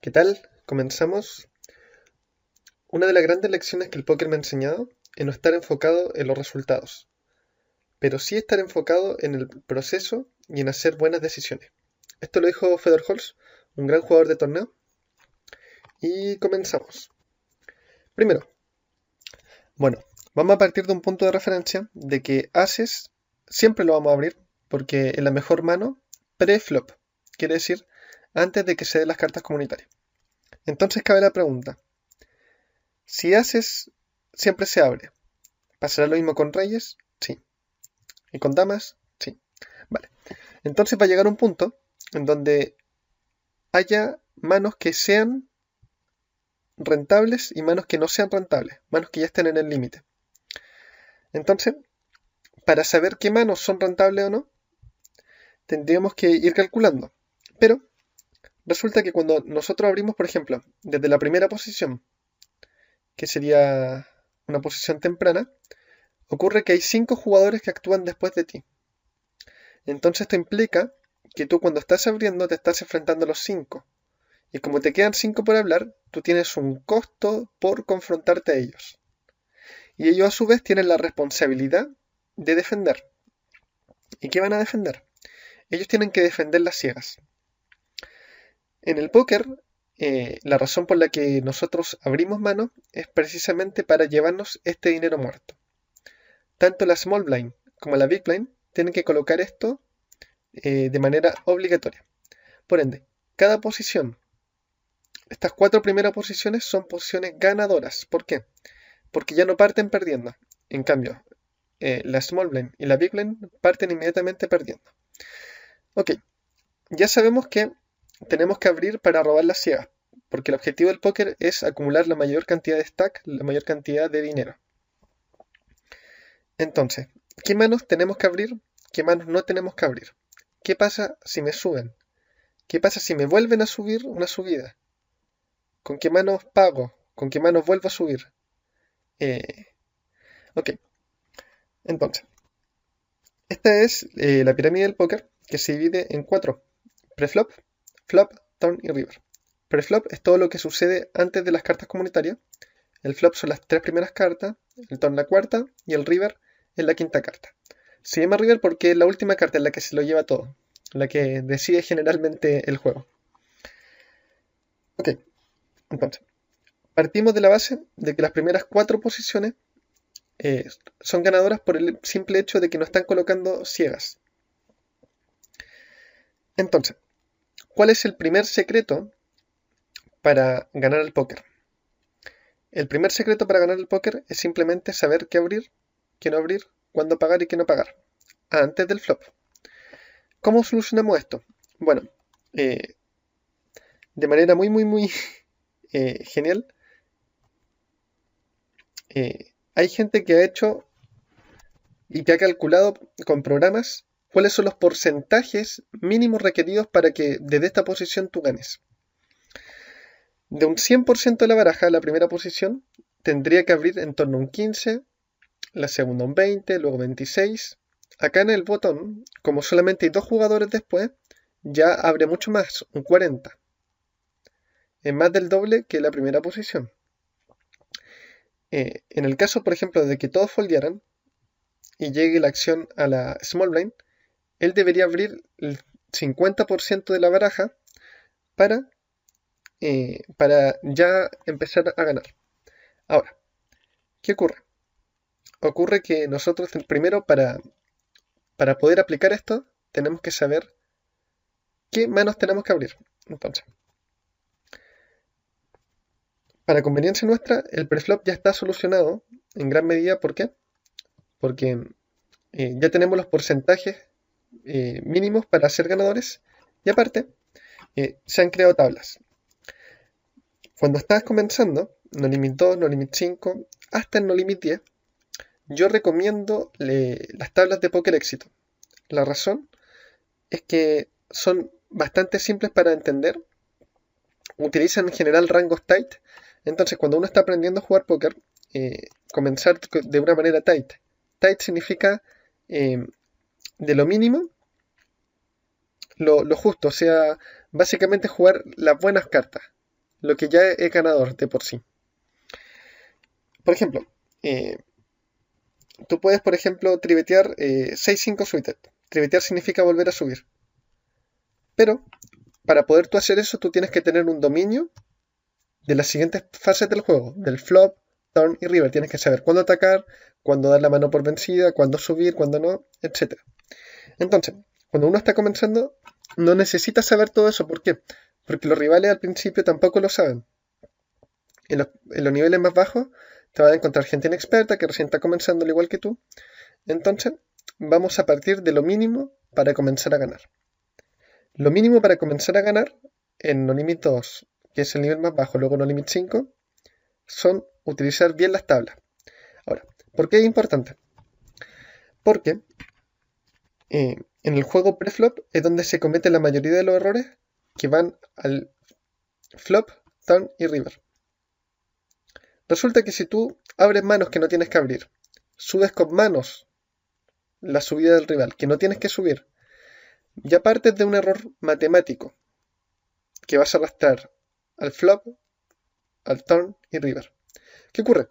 ¿Qué tal? Comenzamos. Una de las grandes lecciones que el póker me ha enseñado es no estar enfocado en los resultados, pero sí estar enfocado en el proceso y en hacer buenas decisiones. Esto lo dijo Fedor Holz, un gran jugador de torneo, y comenzamos. Primero, bueno, vamos a partir de un punto de referencia de que Aces siempre lo vamos a abrir porque es la mejor mano pre-flop, quiere decir antes de que se den las cartas comunitarias. Entonces cabe la pregunta, si Aces siempre se abre, ¿pasará lo mismo con reyes? Sí. ¿Y con damas? Sí. Vale. Entonces va a llegar un punto en donde haya manos que sean rentables y manos que no sean rentables, manos que ya estén en el límite. Entonces, para saber qué manos son rentables o no, tendríamos que ir calculando. Pero resulta que cuando nosotros abrimos, por ejemplo, desde la primera posición, que sería una posición temprana, ocurre que hay 5 jugadores que actúan después de ti. Entonces esto implica que tú cuando estás abriendo te estás enfrentando a los 5. Y como te quedan 5 por hablar, tú tienes un costo por confrontarte a ellos. Y ellos a su vez tienen la responsabilidad de defender. ¿Y qué van a defender? Ellos tienen que defender las ciegas. En el póker, la razón por la que nosotros abrimos manos es precisamente para llevarnos este dinero muerto. Tanto la small blind como la big blind tienen que colocar esto de manera obligatoria. Por ende, cada posición, estas 4 primeras posiciones son posiciones ganadoras. ¿Por qué? Porque ya no parten perdiendo. En cambio, la small blind y la big blind parten inmediatamente perdiendo. Ok, ya sabemos que tenemos que abrir para robar las ciegas, porque el objetivo del póker es acumular la mayor cantidad de stack, la mayor cantidad de dinero. Entonces, ¿qué manos tenemos que abrir? ¿Qué manos no tenemos que abrir? ¿Qué pasa si me suben? ¿Qué pasa si me vuelven a subir una subida? ¿Con qué manos pago? ¿Con qué manos vuelvo a subir? Ok, entonces, esta es la pirámide del póker que se divide en 4: preflop, flop, turn y river. Preflop es todo lo que sucede antes de las cartas comunitarias. El flop son las 3 primeras cartas, el turn la cuarta y el river es la quinta carta. Se llama river porque es la última carta en la que se lo lleva todo, la que decide generalmente el juego. Ok, entonces, partimos de la base de que las primeras 4 posiciones son ganadoras por el simple hecho de que no están colocando ciegas. Entonces, ¿cuál es el primer secreto para ganar el póker? El primer secreto para ganar el póker es simplemente saber qué abrir, qué no abrir, cuándo pagar y qué no pagar, antes del flop. ¿Cómo solucionamos esto? Bueno, de manera muy genial, hay gente que ha hecho y que ha calculado con programas cuáles son los porcentajes mínimos requeridos para que desde esta posición tú ganes. De un 100% de la baraja, la primera posición tendría que abrir en torno a un 15, la segunda un 20, luego 26. Acá en el botón, como solamente hay 2 jugadores después, ya abre mucho más, un 40. Es más del doble que la primera posición. En el caso, por ejemplo, de que todos foldearan y llegue la acción a la small blind, él debería abrir el 50% de la baraja para ya empezar a ganar. Ahora, ¿qué ocurre? Ocurre que nosotros primero para poder aplicar esto tenemos que saber qué manos tenemos que abrir. Entonces, para conveniencia nuestra, el preflop ya está solucionado en gran medida. ¿Por qué? Porque ya tenemos los porcentajes mínimos para ser ganadores y aparte se han creado tablas. Cuando estás comenzando, no limit 2, no limit 5, hasta el no limit 10, yo recomiendo las tablas de póker éxito. La razón es que son bastante simples para entender, utilizan en general rangos tight, entonces cuando uno está aprendiendo a jugar póker, comenzar de una manera tight. Tight significa de lo mínimo, lo justo, o sea, básicamente jugar las buenas cartas. lo que ya es ganador de por sí. Por ejemplo, tú puedes, por ejemplo, trivetear 6-5 suited. Trivetear significa volver a subir. Pero, para poder tú hacer eso, tú tienes que tener un dominio de las siguientes fases del juego. Del flop, turn y river. Tienes que saber cuándo atacar, cuándo dar la mano por vencida, cuándo subir, cuándo no, etc. Entonces, cuando uno está comenzando, no necesita saber todo eso. ¿Por qué? Porque los rivales al principio tampoco lo saben. En los niveles más bajos te vas a encontrar gente inexperta que recién está comenzando al igual que tú. Entonces, vamos a partir de lo mínimo para comenzar a ganar. Lo mínimo para comenzar a ganar en No Limit 2, que es el nivel más bajo, luego No Limit 5, son utilizar bien las tablas. Ahora, ¿por qué es importante? Porque en el juego preflop es donde se cometen la mayoría de los errores que van al flop, turn y river. Resulta que si tú abres manos que no tienes que abrir, subes con manos la subida del rival que no tienes que subir, ya partes de un error matemático que vas a arrastrar al flop, al turn y river. ¿Qué ocurre?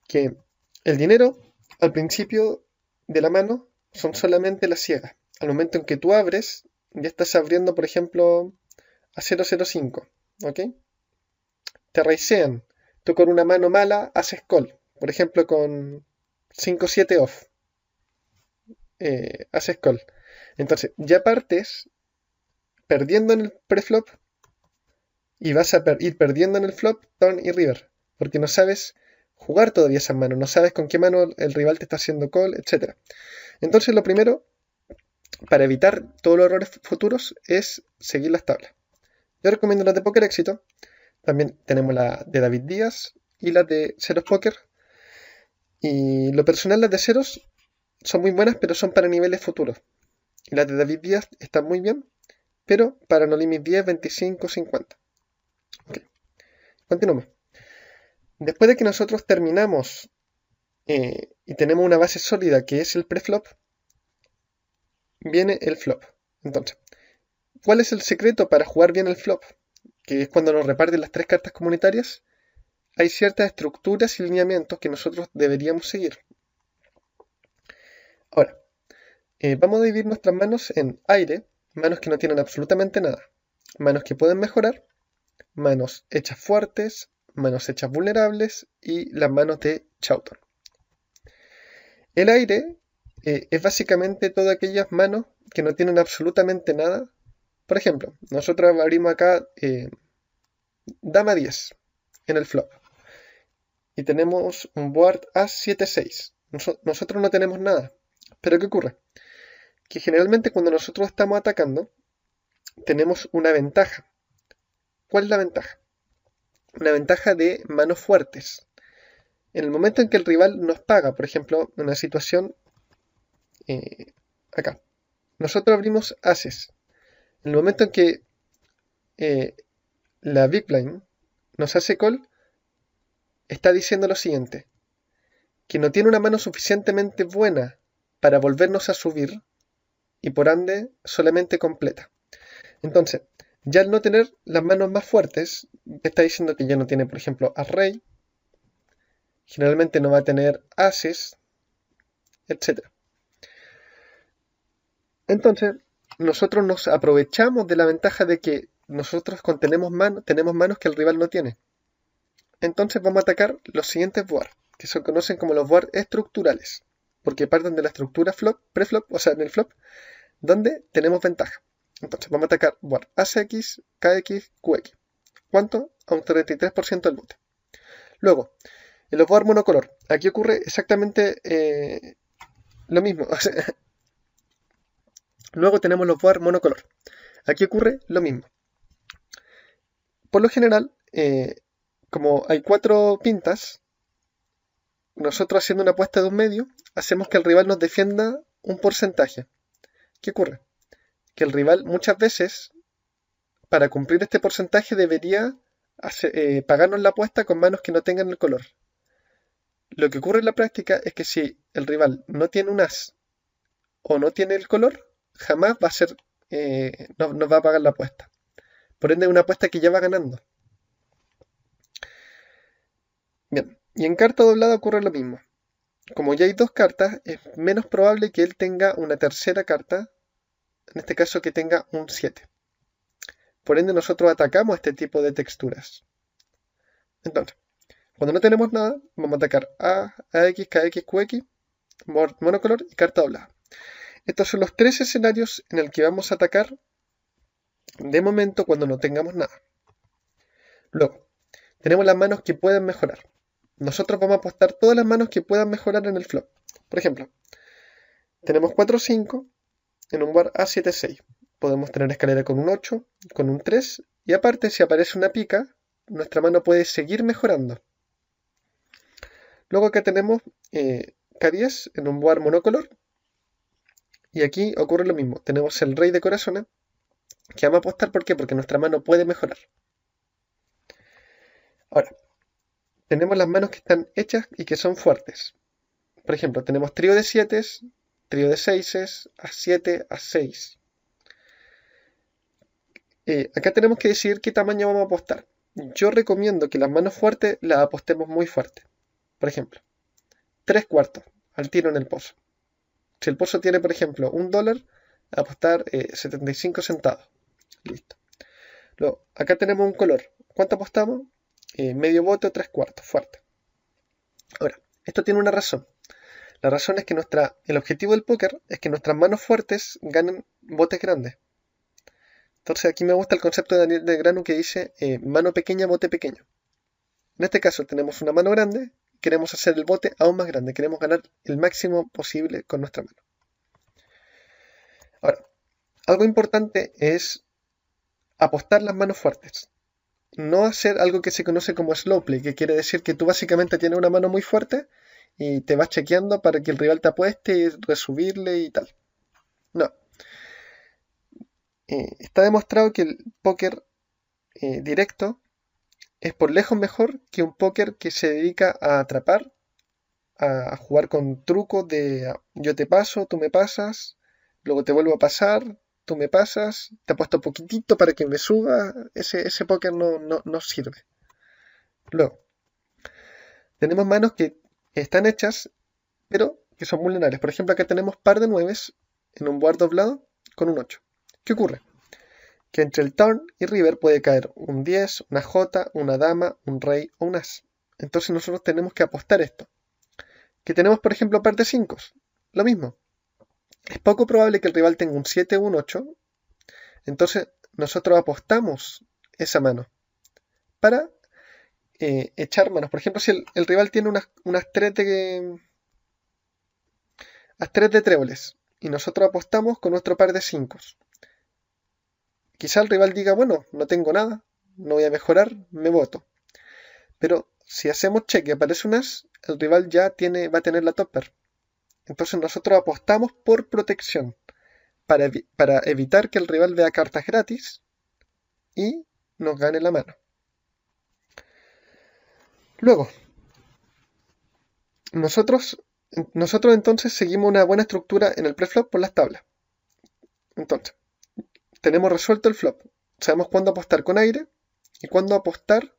Que el dinero al principio de la mano son solamente las ciegas. Al momento en que tú abres, ya estás abriendo, por ejemplo, a 005, ¿ok? Te raisean. Tú con una mano mala haces call. Por ejemplo, con 5-7 off. Haces call. Entonces, ya partes perdiendo en el preflop y vas a ir perdiendo en el flop, turn y river. Porque no sabes jugar todavía esas manos. No sabes con qué mano el rival te está haciendo call, etc. Entonces, lo primero, para evitar todos los errores futuros, es seguir las tablas. Yo recomiendo las de Poker Éxito. También tenemos la de David Díaz y las de Ceros Poker. Y lo personal, las de Ceros son muy buenas, pero son para niveles futuros. Y las de David Díaz están muy bien, pero para No Limit 10, 25, 50. Ok, continuamos. Después de que nosotros terminamos y tenemos una base sólida que es el preflop, viene el flop. Entonces, ¿cuál es el secreto para jugar bien el flop? Que es cuando nos reparten las 3 cartas comunitarias. Hay ciertas estructuras y lineamientos que nosotros deberíamos seguir. Ahora, vamos a dividir nuestras manos en aire, manos que no tienen absolutamente nada, manos que pueden mejorar, manos hechas fuertes, manos hechas vulnerables y las manos de Chawton. El aire es básicamente todas aquellas manos que no tienen absolutamente nada. Por ejemplo, nosotros abrimos acá Dama 10 en el flop y tenemos un board As 7-6. Nosotros no tenemos nada. Pero ¿qué ocurre? Que generalmente cuando nosotros estamos atacando tenemos una ventaja. ¿Cuál es la ventaja? Una ventaja de manos fuertes. En el momento en que el rival nos paga, por ejemplo, en una situación acá, nosotros abrimos ases. En el momento en que la big blind nos hace call, está diciendo lo siguiente, que no tiene una mano suficientemente buena para volvernos a subir y por ende solamente completa. Entonces, ya al no tener las manos más fuertes, está diciendo que ya no tiene, por ejemplo, as rey, generalmente no va a tener ases, etc. Entonces, nosotros nos aprovechamos de la ventaja de que nosotros tenemos manos que el rival no tiene. Entonces vamos a atacar los siguientes board, que se conocen como los board estructurales, porque parten de la estructura flop, preflop, o sea, en el flop, donde tenemos ventaja. Entonces vamos a atacar board ACX, KX, QX. ¿Cuánto? A un 33% del bote. Luego, en los board monocolor, aquí ocurre exactamente lo mismo. Luego tenemos los board monocolor. Aquí ocurre lo mismo. Por lo general, como hay 4 pintas, nosotros haciendo una apuesta de un medio, hacemos que el rival nos defienda un porcentaje. ¿Qué ocurre? Que el rival muchas veces, para cumplir este porcentaje, debería pagarnos la apuesta con manos que no tengan el color. Lo que ocurre en la práctica es que si el rival no tiene un as o no tiene el color, jamás va a ser, nos va a pagar la apuesta. Por ende, es una apuesta que ya va ganando. Bien, y en carta doblada ocurre lo mismo. Como ya hay dos cartas, es menos probable que él tenga una tercera carta, en este caso que tenga un 7. Por ende, nosotros atacamos este tipo de texturas. Entonces, cuando no tenemos nada, vamos a atacar A, AX, KX, QX, monocolor y carta doblada. Estos son los tres escenarios en el que vamos a atacar de momento cuando no tengamos nada. Luego, tenemos las manos que pueden mejorar. Nosotros vamos a apostar todas las manos que puedan mejorar en el flop. Por ejemplo, tenemos 4-5 en un bar A7-6. Podemos tener escalera con un 8, con un 3, y aparte si aparece una pica, nuestra mano puede seguir mejorando. Luego acá tenemos K10 en un bar monocolor, y aquí ocurre lo mismo. Tenemos el rey de corazones, que vamos a apostar, ¿por qué? Porque nuestra mano puede mejorar. Ahora, tenemos las manos que están hechas y que son fuertes. Por ejemplo, tenemos trío de 7, trío de 6, A7, A6. Acá tenemos que decidir qué tamaño vamos a apostar. Yo recomiendo que las manos fuertes las apostemos muy fuerte. Por ejemplo, 3 cuartos al tiro en el pozo. Si el pozo tiene, por ejemplo, $1, apostar 75 centavos. Listo. Luego, acá tenemos un color. ¿Cuánto apostamos? Medio bote o 3 cuartos, fuerte. Ahora, esto tiene una razón. La razón es que el objetivo del póker es que nuestras manos fuertes ganen botes grandes. Entonces aquí me gusta el concepto de Daniel Delgrano que dice mano pequeña, bote pequeño. En este caso tenemos una mano grande, queremos hacer el bote aún más grande, queremos ganar el máximo posible con nuestra mano. Ahora, algo importante es apostar las manos fuertes. No hacer algo que se conoce como slow play, que quiere decir que tú básicamente tienes una mano muy fuerte y te vas chequeando para que el rival te apueste y resubirle y tal. No. Está demostrado que el póker directo es por lejos mejor que un póker que se dedica a atrapar, a jugar con trucos de yo te paso, tú me pasas, luego te vuelvo a pasar, tú me pasas, te apuesto poquitito para que me suba. Ese póker no sirve. Luego, tenemos manos que están hechas, pero que son vulnerables. Por ejemplo, acá tenemos par de 9 en un board doblado con un 8. ¿Qué ocurre? Que entre el turn y river puede caer un 10, una J, una dama, un rey o un as. Entonces nosotros tenemos que apostar esto. Que tenemos, por ejemplo, par de 5. Lo mismo. Es poco probable que el rival tenga un 7 o un 8. Entonces nosotros apostamos esa mano para echar manos. Por ejemplo, si el rival tiene unas 3 de tréboles y nosotros apostamos con nuestro par de 5. Quizá el rival diga, bueno, no tengo nada, no voy a mejorar, me voto. Pero si hacemos cheque y aparece un as, el rival ya va a tener la topper. Entonces nosotros apostamos por protección, para evitar que el rival vea cartas gratis y nos gane la mano. Luego, nosotros entonces seguimos una buena estructura en el preflop por las tablas. Entonces, tenemos resuelto el flop. Sabemos cuándo apostar con aire y cuándo apostar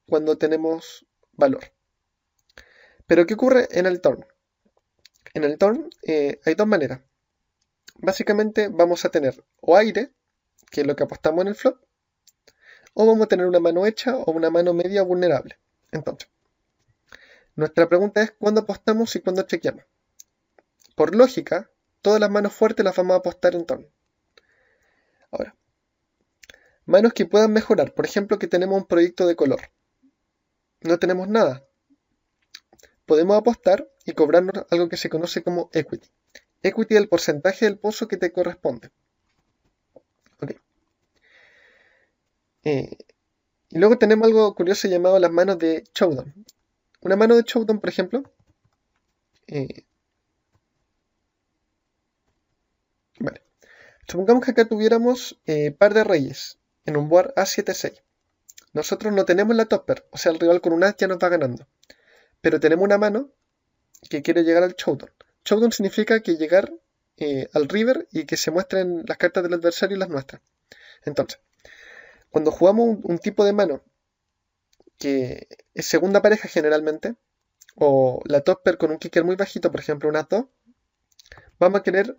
cuando tenemos valor. Pero ¿qué ocurre en el turn? En el turn hay dos maneras. Básicamente vamos a tener o aire, que es lo que apostamos en el flop, o vamos a tener una mano hecha o una mano media vulnerable. Entonces, nuestra pregunta es ¿cuándo apostamos y cuándo chequeamos? Por lógica, todas las manos fuertes las vamos a apostar en turn. Ahora, manos que puedan mejorar, por ejemplo que tenemos un proyecto de color. No tenemos nada. Podemos apostar y cobrarnos algo que se conoce como equity. Equity es el porcentaje del pozo que te corresponde. Okay. Y luego tenemos algo curioso llamado las manos de showdown. Una mano de showdown, por ejemplo, vale. Supongamos que acá tuviéramos par de reyes en un board A7-6. Nosotros no tenemos la topper, o sea, el rival con un as ya nos va ganando. Pero tenemos una mano que quiere llegar al showdown. Showdown significa que llegar al river y que se muestren las cartas del adversario y las nuestras. Entonces, cuando jugamos un tipo de mano que es segunda pareja generalmente, o la top pair con un kicker muy bajito, por ejemplo un as-2, vamos a querer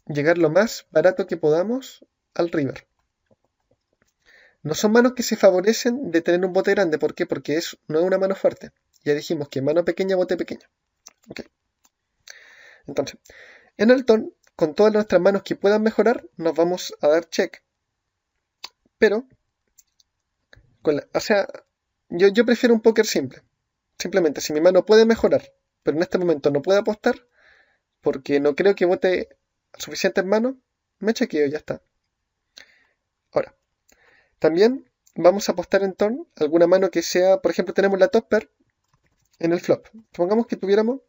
llegar lo más barato que podamos al river. No son manos que se favorecen de tener un bote grande. ¿Por qué? Porque no es una mano fuerte. Ya dijimos que mano pequeña, bote pequeño. Okay. Entonces, en el turn, con todas nuestras manos que puedan mejorar, nos vamos a dar check. Pero, yo prefiero un póker simple. Simplemente, si mi mano puede mejorar, pero en este momento no puede apostar, porque no creo que bote suficientes manos, me chequeo y ya está. Ahora, también vamos a apostar en turn alguna mano que sea, por ejemplo, tenemos la top pair en el flop. Supongamos que tuviéramos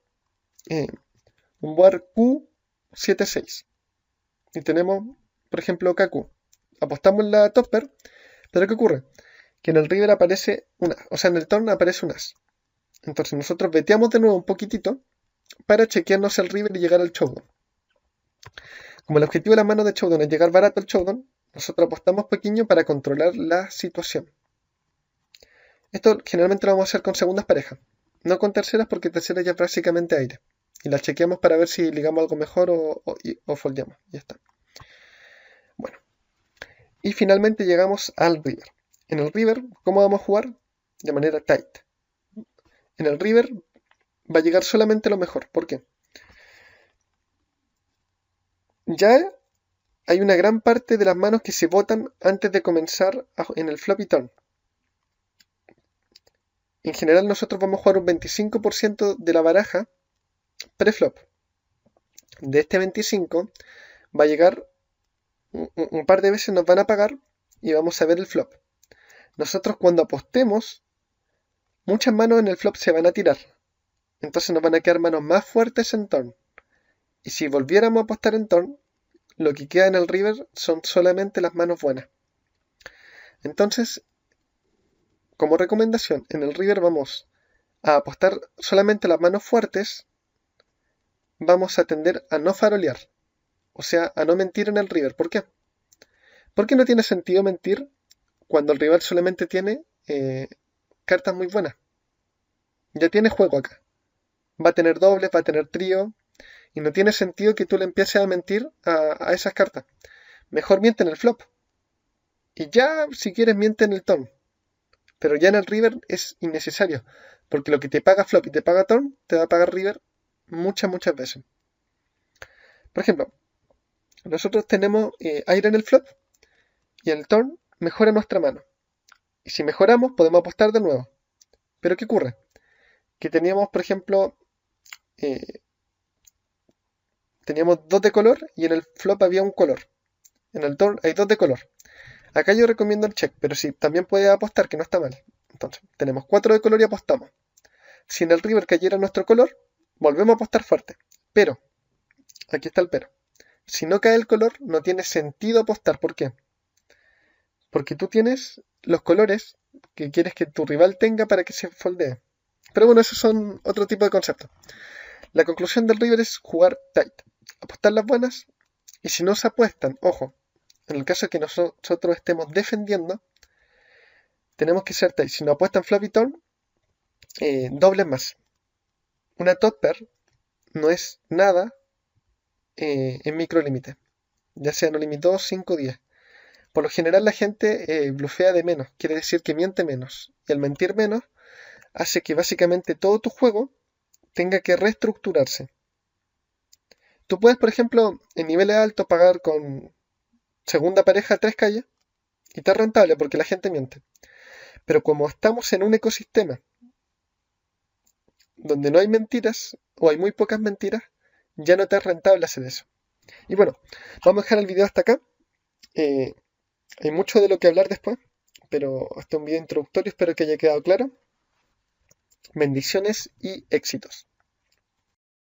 un board Q7-6 y tenemos, por ejemplo, KQ. Apostamos en la top pair, pero ¿qué ocurre? Que en el river aparece un as, o sea, en el turn aparece un as. Entonces nosotros veteamos de nuevo un poquitito para chequearnos el river y llegar al showdown. Como el objetivo de la mano de showdown es llegar barato al showdown, nosotros apostamos pequeño para controlar la situación. Esto generalmente lo vamos a hacer con segundas parejas, no con terceras porque terceras ya es básicamente aire. Y las chequeamos para ver si ligamos algo mejor o foldeamos. Ya está. Bueno. Y finalmente llegamos al river. En el river, ¿cómo vamos a jugar? De manera tight. En el river va a llegar solamente lo mejor. ¿Por qué? Ya hay una gran parte de las manos que se botan antes de comenzar en el flop y turn. En general nosotros vamos a jugar un 25% de la baraja pre-flop. De este 25 va a llegar un par de veces, nos van a pagar y vamos a ver el flop. Nosotros cuando apostemos, muchas manos en el flop se van a tirar. Entonces nos van a quedar manos más fuertes en turn. Y si volviéramos a apostar en turn, lo que queda en el river son solamente las manos buenas. Entonces, como recomendación, en el river vamos a apostar solamente las manos fuertes. Vamos a tender a no farolear. O sea, a no mentir en el river. ¿Por qué? Porque no tiene sentido mentir cuando el rival solamente tiene cartas muy buenas. Ya tiene juego acá. Va a tener dobles, va a tener trío. Y no tiene sentido que tú le empieces a mentir a esas cartas. Mejor miente en el flop. Y ya, si quieres, miente en el turn. Pero ya en el river es innecesario. Porque lo que te paga flop y te paga turn, te va a pagar river muchas veces. Por ejemplo, nosotros tenemos aire en el flop. Y en el turn mejora nuestra mano. Y si mejoramos, podemos apostar de nuevo. Pero ¿qué ocurre? Que teníamos, por ejemplo, teníamos 2 de color y en el flop había un color. En el turn hay 2 de color. Acá yo recomiendo el check, pero si también puede apostar, que no está mal. Entonces, tenemos 4 de color y apostamos. Si en el river cayera nuestro color, volvemos a apostar fuerte. Pero, aquí está el pero. Si no cae el color, no tiene sentido apostar. ¿Por qué? Porque tú tienes los colores que quieres que tu rival tenga para que se foldee. Pero bueno, esos son otro tipo de conceptos. La conclusión del river es jugar tight, apostar las buenas, y si no se apuestan, ojo, en el caso de que nosotros estemos defendiendo, tenemos que ser tight. Si no apuestan flop y turn, dobles más. Una top pair no es nada en microlímite, ya sea no limit 2, 5, 10. Por lo general la gente blufea de menos, quiere decir que miente menos. Y al mentir menos, hace que básicamente todo tu juego tenga que reestructurarse. Tú puedes, por ejemplo, en niveles altos pagar con segunda pareja 3 calles y está rentable porque la gente miente. Pero como estamos en un ecosistema donde no hay mentiras o hay muy pocas mentiras, ya no te es rentable hacer eso. Y bueno, vamos a dejar el video hasta acá. Hay mucho de lo que hablar después, pero este es un video introductorio, espero que haya quedado claro. Bendiciones y éxitos.